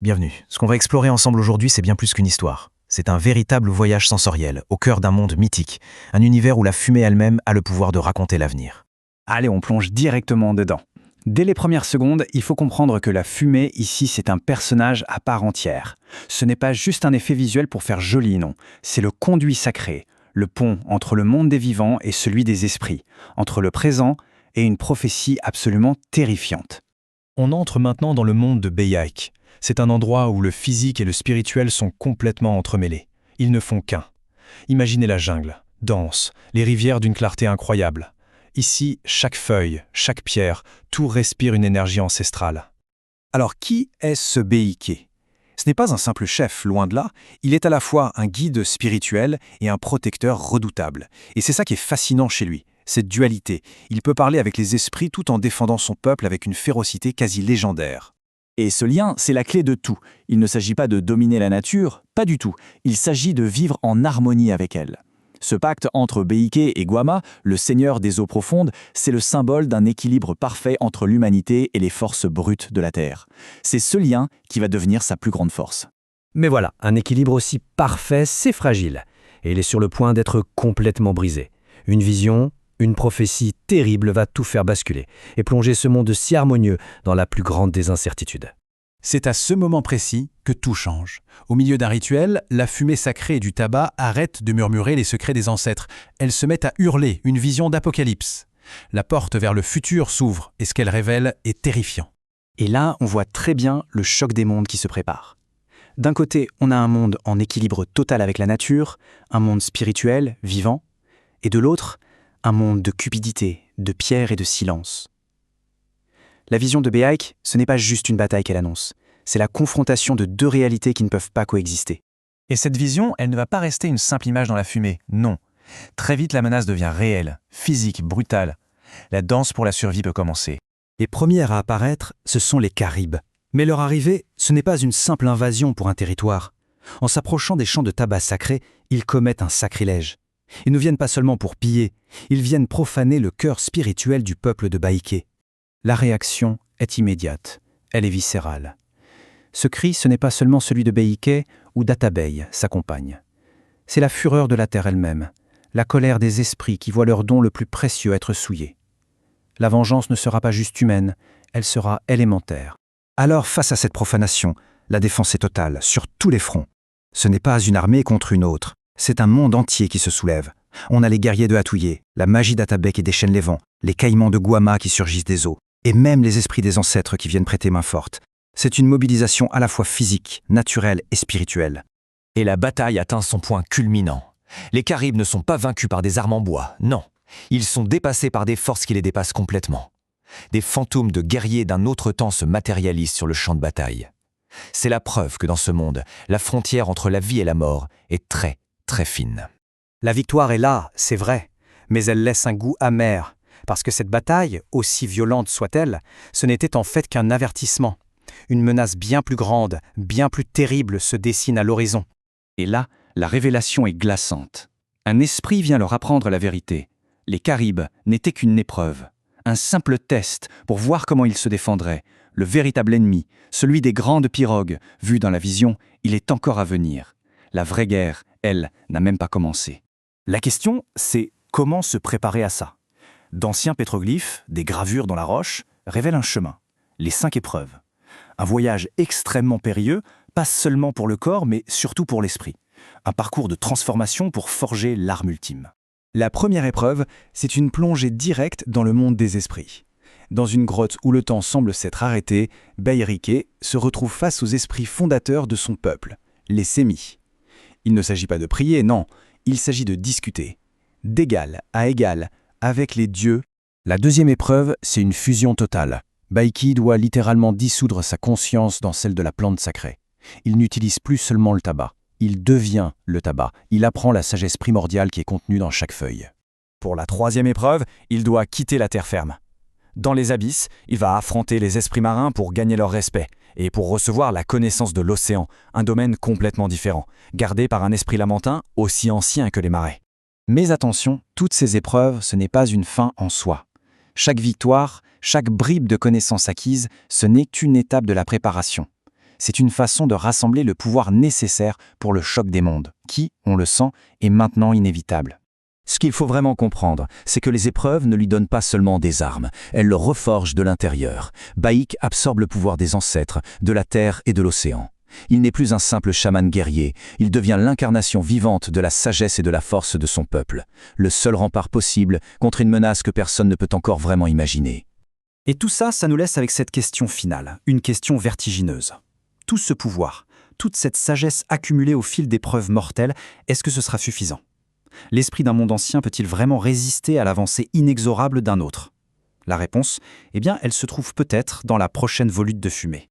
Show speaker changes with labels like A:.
A: Bienvenue. Ce qu'on va explorer ensemble aujourd'hui, c'est bien plus qu'une histoire. C'est un véritable voyage sensoriel, au cœur d'un monde mythique, un univers où la fumée elle-même a le pouvoir de raconter l'avenir.
B: Allez, on plonge directement dedans. Dès les premières secondes, il faut comprendre que la fumée, ici, c'est un personnage à part entière. Ce n'est pas juste un effet visuel pour faire joli, non. C'est le conduit sacré, le pont entre le monde des vivants et celui des esprits, entre le présent et une prophétie absolument terrifiante.
A: On entre maintenant dans le monde de Beyaik. C'est un endroit où le physique et le spirituel sont complètement entremêlés. Ils ne font qu'un. Imaginez la jungle, dense, les rivières d'une clarté incroyable. Ici, chaque feuille, chaque pierre, tout respire une énergie ancestrale.
B: Alors, qui est ce Beïké ? Ce n'est pas un simple chef, loin de là. Il est à la fois un guide spirituel et un protecteur redoutable. Et c'est ça qui est fascinant chez lui, cette dualité. Il peut parler avec les esprits tout en défendant son peuple avec une férocité quasi légendaire. Et ce lien, c'est la clé de tout. Il ne s'agit pas de dominer la nature, pas du tout. Il s'agit de vivre en harmonie avec elle. Ce pacte entre Beïké et Gwama, le seigneur des eaux profondes, c'est le symbole d'un équilibre parfait entre l'humanité et les forces brutes de la Terre. C'est ce lien qui va devenir sa plus grande force.
C: Mais voilà, un équilibre aussi parfait, c'est fragile. Et il est sur le point d'être complètement brisé. Une vision, une prophétie terrible va tout faire basculer et plonger ce monde si harmonieux dans la plus grande des incertitudes.
D: C'est à ce moment précis que tout change. Au milieu d'un rituel, la fumée sacrée et du tabac arrête de murmurer les secrets des ancêtres. Elles se mettent à hurler, une vision d'apocalypse. La porte vers le futur s'ouvre et ce qu'elle révèle est terrifiant.
B: Et là, on voit très bien le choc des mondes qui se prépare. D'un côté, on a un monde en équilibre total avec la nature, un monde spirituel, vivant, et de l'autre, un monde de cupidité, de pierre et de silence. La vision de Beïk, ce n'est pas juste une bataille qu'elle annonce, c'est la confrontation de deux réalités qui ne peuvent pas coexister.
A: Et cette vision, elle ne va pas rester une simple image dans la fumée, non. Très vite, la menace devient réelle, physique, brutale. La danse pour la survie peut commencer.
C: Les premières à apparaître, ce sont les Caribes. Mais leur arrivée, ce n'est pas une simple invasion pour un territoire. En s'approchant des champs de tabac sacrés, ils commettent un sacrilège. Ils ne viennent pas seulement pour piller, ils viennent profaner le cœur spirituel du peuple de Beïké.
B: La réaction est immédiate, elle est viscérale. Ce cri, ce n'est pas seulement celui de Beïké ou d'Atabey, sa compagne. C'est la fureur de la terre elle-même, la colère des esprits qui voient leur don le plus précieux être souillé. La vengeance ne sera pas juste humaine, elle sera élémentaire.
E: Alors, face à cette profanation, la défense est totale, sur tous les fronts. Ce n'est pas une armée contre une autre, c'est un monde entier qui se soulève. On a les guerriers de Hatouye, la magie d'Atabey qui déchaîne les vents, les caïmans de Gwama qui surgissent des eaux, et même les esprits des ancêtres qui viennent prêter main forte. C'est une mobilisation à la fois physique, naturelle et spirituelle.
F: Et la bataille atteint son point culminant. Les Caribes ne sont pas vaincus par des armes en bois, non. Ils sont dépassés par des forces qui les dépassent complètement. Des fantômes de guerriers d'un autre temps se matérialisent sur le champ de bataille. C'est la preuve que dans ce monde, la frontière entre la vie et la mort est très, très fine.
B: La victoire est là, c'est vrai, mais elle laisse un goût amer, parce que cette bataille, aussi violente soit-elle, ce n'était en fait qu'un avertissement. Une menace bien plus grande, bien plus terrible se dessine à l'horizon. Et là, la révélation est glaçante. Un esprit vient leur apprendre la vérité. Les Caribes n'étaient qu'une épreuve, un simple test pour voir comment ils se défendraient. Le véritable ennemi, celui des grandes pirogues, vu dans la vision, il est encore à venir. La vraie guerre, elle, n'a même pas commencé. La question, c'est comment se préparer à ça ? D'anciens pétroglyphes, des gravures dans la roche, révèlent un chemin, les 5 épreuves. Un voyage extrêmement périlleux, pas seulement pour le corps, mais surtout pour l'esprit. Un parcours de transformation pour forger l'arme ultime. La première épreuve, c'est une plongée directe dans le monde des esprits. Dans une grotte où le temps semble s'être arrêté, Beïké se retrouve face aux esprits fondateurs de son peuple, les Sémis. Il ne s'agit pas de prier, non, il s'agit de discuter, d'égal à égal, avec les dieux. La deuxième épreuve, c'est une fusion totale. Beïké doit littéralement dissoudre sa conscience dans celle de la plante sacrée. Il n'utilise plus seulement le tabac, il devient le tabac. Il apprend la sagesse primordiale qui est contenue dans chaque feuille. Pour la troisième épreuve, il doit quitter la terre ferme. Dans les abysses, il va affronter les esprits marins pour gagner leur respect et pour recevoir la connaissance de l'océan, un domaine complètement différent, gardé par un esprit lamentin aussi ancien que les marais. Mais attention, toutes ces épreuves, ce n'est pas une fin en soi. Chaque victoire, chaque bribe de connaissances acquises, ce n'est qu'une étape de la préparation.
E: C'est une façon de rassembler le pouvoir nécessaire pour le choc des mondes, qui, on le sent, est maintenant inévitable.
G: Ce qu'il faut vraiment comprendre, c'est que les épreuves ne lui donnent pas seulement des armes, elles le reforgent de l'intérieur. Baïk absorbe le pouvoir des ancêtres, de la terre et de l'océan. Il n'est plus un simple chaman guerrier, il devient l'incarnation vivante de la sagesse et de la force de son peuple, le seul rempart possible contre une menace que personne ne peut encore vraiment imaginer.
B: Et tout ça, ça nous laisse avec cette question finale, une question vertigineuse. Tout ce pouvoir, toute cette sagesse accumulée au fil d'épreuves mortelles, est-ce que ce sera suffisant ? L'esprit d'un monde ancien peut-il vraiment résister à l'avancée inexorable d'un autre ? La réponse, eh bien, elle se trouve peut-être dans la prochaine volute de fumée.